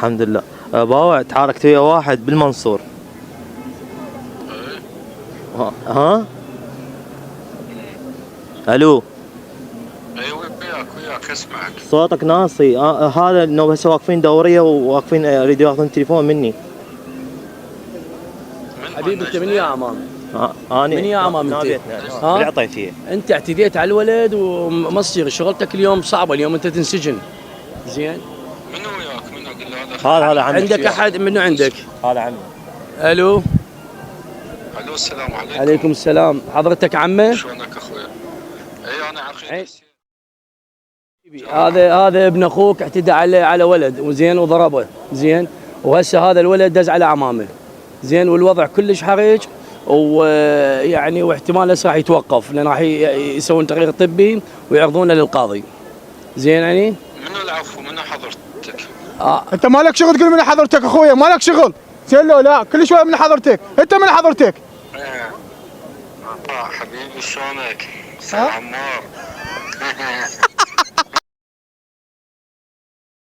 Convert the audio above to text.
الحمد لله. باوع تعاركت ويا واحد بالمنصور. ها؟ الو. ايوه وياك اسمعك. صوتك ناصي. هذا انه هسه واقفين دوريه وواقفين يريدوا ياخذون التليفون مني. حبيبي انت من يا امام؟ انا من يا امام انت؟ بالعطية فيه. انت اعتديت على الولد وما تصير شغلتك اليوم صعبه، اليوم انت تنسجن. زين؟ منو وياك؟ منو قل له هذا عمي. عندك احد منو عندك؟ هذا عمي. الو. الو السلام عليكم. عليكم السلام، حضرتك عمه؟ شلونك اخويا؟ اي انا عقيل. هذا ابن اخوك اعتدى على ولد وزين وضربه، زين؟ وهسه هذا الولد دز على عمامه، زين؟ والوضع كلش حرج، ويعني واحتمال هسه راح يتوقف لان راح يسوون تقرير طبي ويعرضونه للقاضي. زين يعني؟ منو العفو؟ منو حضرتك؟ انت مالك شغل تقول من حضرتك اخويا، مالك شغل. زين لو لا كل شويه من حضرتك، انت من حضرتك. حبيبي شلونك؟ عمار.